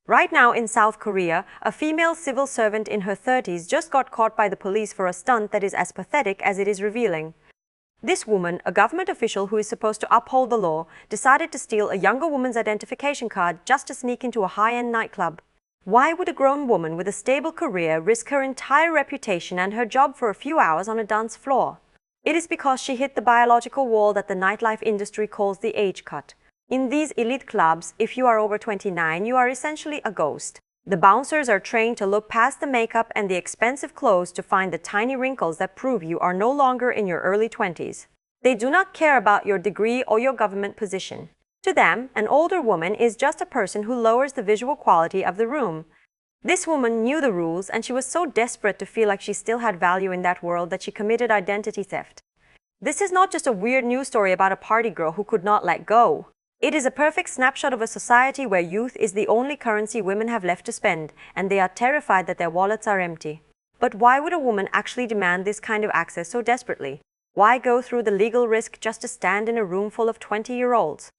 Right now in South Korea, a female civil servant in her 30s just got caught by the police for a stunt that is as pathetic as it is revealing. This woman, a government official who is supposed to uphold the law, decided to steal a younger woman's identification card just to sneak into a high-end nightclub. Why would a grown woman with a stable career risk her entire reputation and her job for a few hours on a dance floor? It is because she hit the biological wall that the nightlife industry calls the age cut. In these elite clubs, if you are over 29, you are essentially a ghost. The bouncers are trained to look past the makeup and the expensive clothes to find the tiny wrinkles that prove you are no longer in your early 20s. They do not care about your degree or your government position. To them, an older woman is just a person who lowers the visual quality of the room. This woman knew the rules, and she was so desperate to feel like she still had value in that world that she committed identity theft. This is not just a weird news story about a party girl who could not let go. It is a perfect snapshot of a society where youth is the only currency women have left to spend, and they are terrified that their wallets are empty. But why would a woman actually demand this kind of access so desperately? Why go through the legal risk just to stand in a room full of 20-year-olds?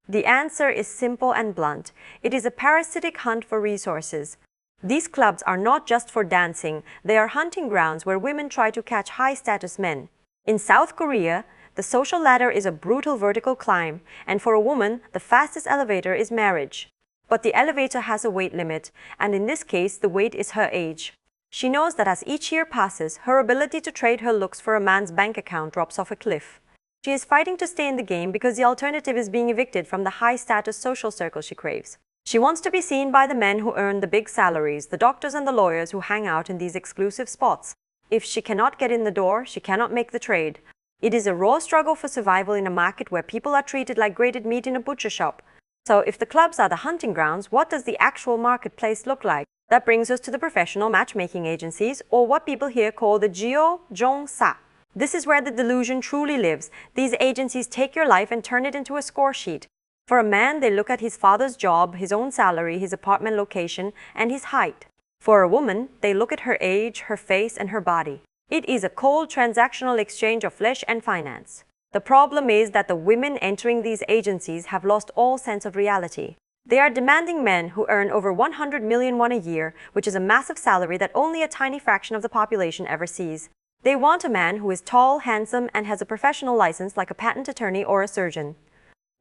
The answer is simple and blunt. It is a parasitic hunt for resources. These clubs are not just for dancing, they are hunting grounds where women try to catch high-status men. In South Korea, the social ladder is a brutal vertical climb, and for a woman, the fastest elevator is marriage. But the elevator has a weight limit, and in this case, the weight is her age. She knows that as each year passes, her ability to trade her looks for a man's bank account drops off a cliff. She is fighting to stay in the game because the alternative is being evicted from the high-status social circle she craves. She wants to be seen by the men who earn the big salaries, the doctors and the lawyers who hang out in these exclusive spots. If she cannot get in the door, she cannot make the trade. It is a raw struggle for survival in a market where people are treated like grated meat in a butcher shop. So if the clubs are the hunting grounds, what does the actual marketplace look like? That brings us to the professional matchmaking agencies, or what people here call the Geo Jong Sa. This is where the delusion truly lives. These agencies take your life and turn it into a score sheet. For a man, they look at his father's job, his own salary, his apartment location, and his height. For a woman, they look at her age, her face, and her body. It is a cold transactional exchange of flesh and finance. The problem is that the women entering these agencies have lost all sense of reality. They are demanding men who earn over 100 million won a year, which is a massive salary that only a tiny fraction of the population ever sees. They want a man who is tall, handsome, and has a professional license like a patent attorney or a surgeon.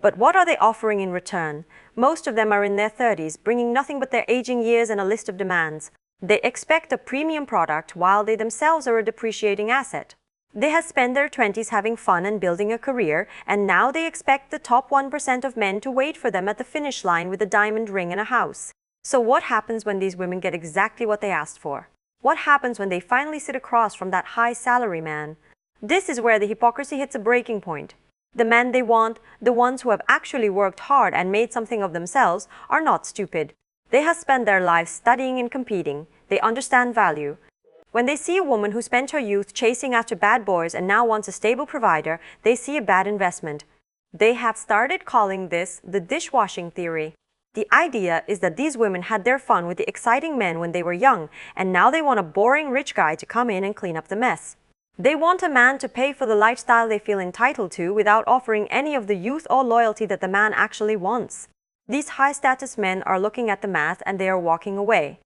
But what are they offering in return? Most of them are in their 30s, bringing nothing but their aging years and a list of demands. They expect a premium product while they themselves are a depreciating asset. They have spent their 20s having fun and building a career, and now they expect the top 1% of men to wait for them at the finish line with a diamond ring and a house. So what happens when these women get exactly what they asked for? What happens when they finally sit across from that high salary man? This is where the hypocrisy hits a breaking point. The men they want, the ones who have actually worked hard and made something of themselves, are not stupid. They have spent their lives studying and competing. They understand value. When they see a woman who spent her youth chasing after bad boys and now wants a stable provider, they see a bad investment. They have started calling this the dishwashing theory. The idea is that these women had their fun with the exciting men when they were young, and now they want a boring rich guy to come in and clean up the mess. They want a man to pay for the lifestyle they feel entitled to without offering any of the youth or loyalty that the man actually wants. These high-status men are looking at the math and they are walking away.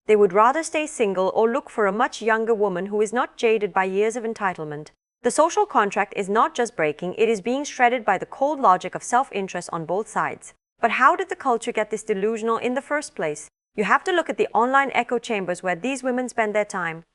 They would rather stay single or look for a much younger woman who is not jaded by years of entitlement. The social contract is not just breaking, it is being shredded by the cold logic of self-interest on both sides. But how did the culture get this delusional in the first place? You have to look at the online echo chambers where these women spend their time.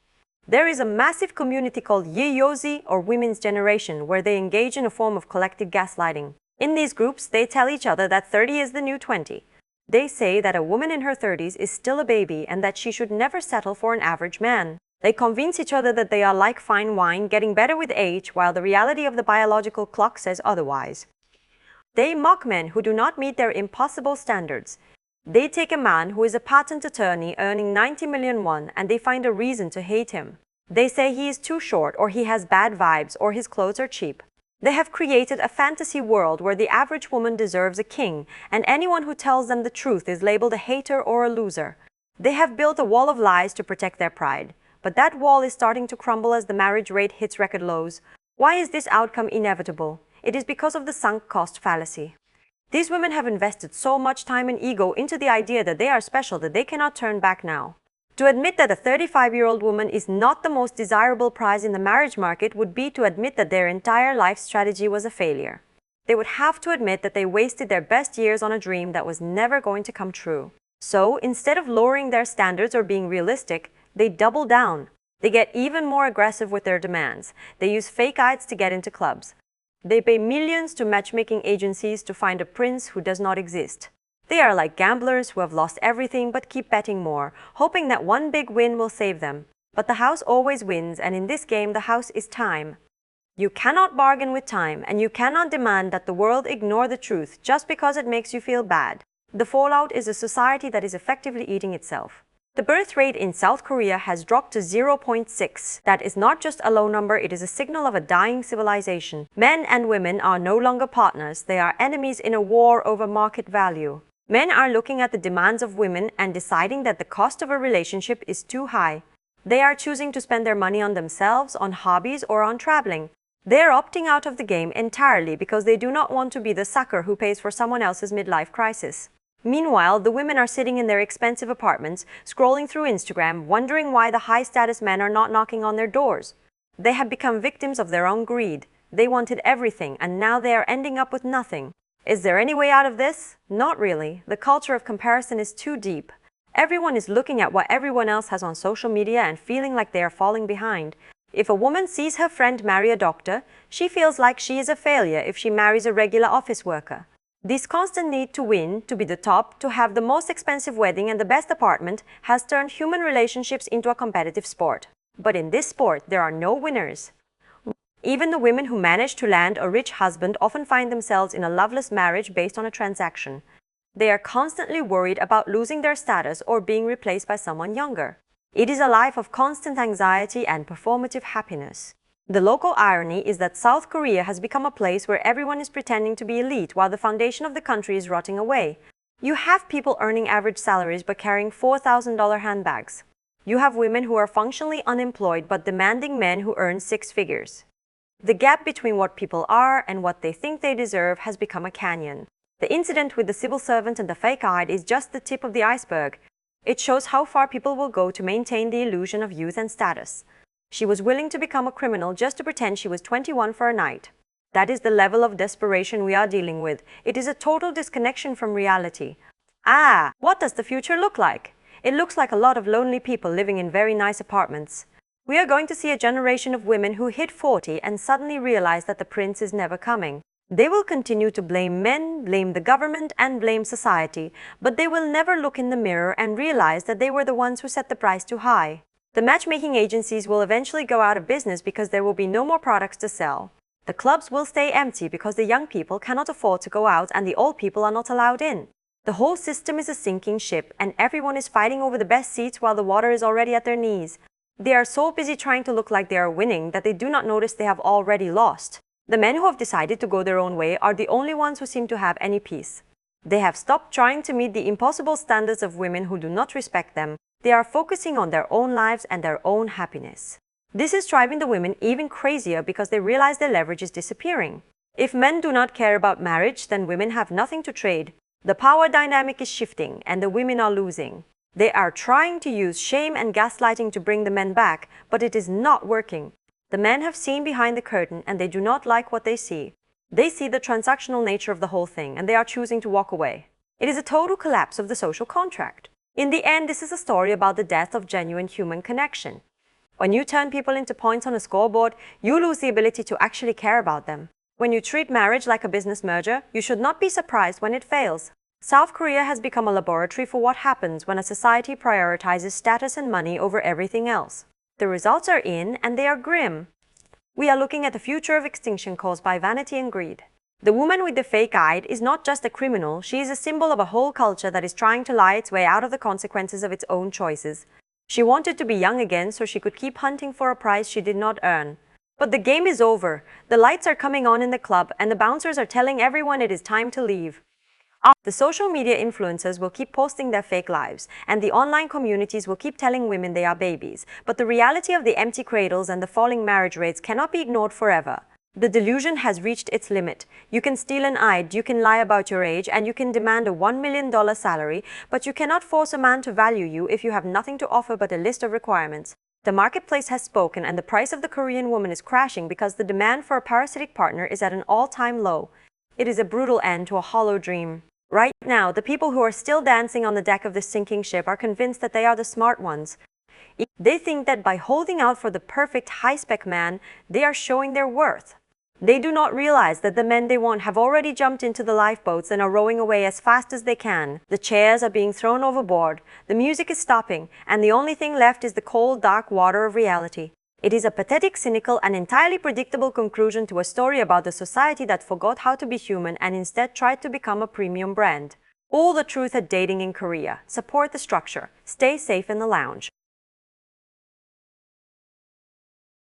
There is a massive community called Yeozi, or Women's Generation, where they engage in a form of collective gaslighting. In these groups, they tell each other that 30 is the new 20. They say that a woman in her 30s is still a baby and that she should never settle for an average man. They convince each other that they are like fine wine, getting better with age, while the reality of the biological clock says otherwise. They mock men who do not meet their impossible standards. They take a man who is a patent attorney earning 90 million won and they find a reason to hate him. They say he is too short, or he has bad vibes, or his clothes are cheap. They have created a fantasy world where the average woman deserves a king, and anyone who tells them the truth is labeled a hater or a loser. They have built a wall of lies to protect their pride. But that wall is starting to crumble as the marriage rate hits record lows. Why is this outcome inevitable? It is because of the sunk cost fallacy. These women have invested so much time and ego into the idea that they are special that they cannot turn back now. To admit that a 35-year-old woman is not the most desirable prize in the marriage market would be to admit that their entire life strategy was a failure. They would have to admit that they wasted their best years on a dream that was never going to come true. So, instead of lowering their standards or being realistic, they double down. They get even more aggressive with their demands. They use fake IDs to get into clubs. They pay millions to matchmaking agencies to find a prince who does not exist. They are like gamblers who have lost everything but keep betting more, hoping that one big win will save them. But the house always wins, and in this game the house is time. You cannot bargain with time, and you cannot demand that the world ignore the truth just because it makes you feel bad. The fallout is a society that is effectively eating itself. The birth rate in South Korea has dropped to 0.6. That is not just a low number, it is a signal of a dying civilization. Men and women are no longer partners, they are enemies in a war over market value. Men are looking at the demands of women and deciding that the cost of a relationship is too high. They are choosing to spend their money on themselves, on hobbies, or on traveling. They are opting out of the game entirely because they do not want to be the sucker who pays for someone else's midlife crisis. Meanwhile, the women are sitting in their expensive apartments, scrolling through Instagram, wondering why the high-status men are not knocking on their doors. They have become victims of their own greed. They wanted everything, and now they are ending up with nothing. Is there any way out of this? Not really. The culture of comparison is too deep. Everyone is looking at what everyone else has on social media and feeling like they are falling behind. If a woman sees her friend marry a doctor, she feels like she is a failure if she marries a regular office worker. This constant need to win, to be the top, to have the most expensive wedding and the best apartment has turned human relationships into a competitive sport. But in this sport, there are no winners. Even the women who manage to land a rich husband often find themselves in a loveless marriage based on a transaction. They are constantly worried about losing their status or being replaced by someone younger. It is a life of constant anxiety and performative happiness. The local irony is that South Korea has become a place where everyone is pretending to be elite while the foundation of the country is rotting away. You have people earning average salaries but carrying $4,000 handbags. You have women who are functionally unemployed but demanding men who earn six figures. The gap between what people are and what they think they deserve has become a canyon. The incident with the civil servant and the fake ID is just the tip of the iceberg. It shows how far people will go to maintain the illusion of youth and status. She was willing to become a criminal just to pretend she was 21 for a night. That is the level of desperation we are dealing with. It is a total disconnection from reality. What does the future look like? It looks like a lot of lonely people living in very nice apartments. We are going to see a generation of women who hit 40 and suddenly realize that the prince is never coming. They will continue to blame men, blame the government, and blame society, but they will never look in the mirror and realize that they were the ones who set the price too high. The matchmaking agencies will eventually go out of business because there will be no more products to sell. The clubs will stay empty because the young people cannot afford to go out and the old people are not allowed in. The whole system is a sinking ship and everyone is fighting over the best seats while the water is already at their knees. They are so busy trying to look like they are winning that they do not notice they have already lost. The men who have decided to go their own way are the only ones who seem to have any peace. They have stopped trying to meet the impossible standards of women who do not respect them. They are focusing on their own lives and their own happiness. This is driving the women even crazier because they realize their leverage is disappearing. If men do not care about marriage, then women have nothing to trade. The power dynamic is shifting and the women are losing. They are trying to use shame and gaslighting to bring the men back, but it is not working. The men have seen behind the curtain and they do not like what they see. They see the transactional nature of the whole thing and they are choosing to walk away. It is a total collapse of the social contract. In the end, this is a story about the death of genuine human connection. When you turn people into points on a scoreboard, you lose the ability to actually care about them. When you treat marriage like a business merger, you should not be surprised when it fails. South Korea has become a laboratory for what happens when a society prioritizes status and money over everything else. The results are in, and they are grim. We are looking at a future of extinction caused by vanity and greed. The woman with the fake ID is not just a criminal, she is a symbol of a whole culture that is trying to lie its way out of the consequences of its own choices. She wanted to be young again so she could keep hunting for a prize she did not earn. But the game is over. The lights are coming on in the club and the bouncers are telling everyone it is time to leave. The social media influencers will keep posting their fake lives, and the online communities will keep telling women they are babies. But the reality of the empty cradles and the falling marriage rates cannot be ignored forever. The delusion has reached its limit. You can steal an eye, you can lie about your age, and you can demand a $1 million salary, but you cannot force a man to value you if you have nothing to offer but a list of requirements. The marketplace has spoken, and the price of the Korean woman is crashing because the demand for a parasitic partner is at an all-time low. It is a brutal end to a hollow dream. Right now, the people who are still dancing on the deck of this sinking ship are convinced that they are the smart ones. They think that by holding out for the perfect high-spec man, they are showing their worth. They do not realize that the men they want have already jumped into the lifeboats and are rowing away as fast as they can. The chairs are being thrown overboard, the music is stopping, and the only thing left is the cold, dark water of reality. It is a pathetic, cynical, and entirely predictable conclusion to a story about the society that forgot how to be human and instead tried to become a premium brand. All the truth at dating in Korea. Support the structure. Stay safe in the lounge.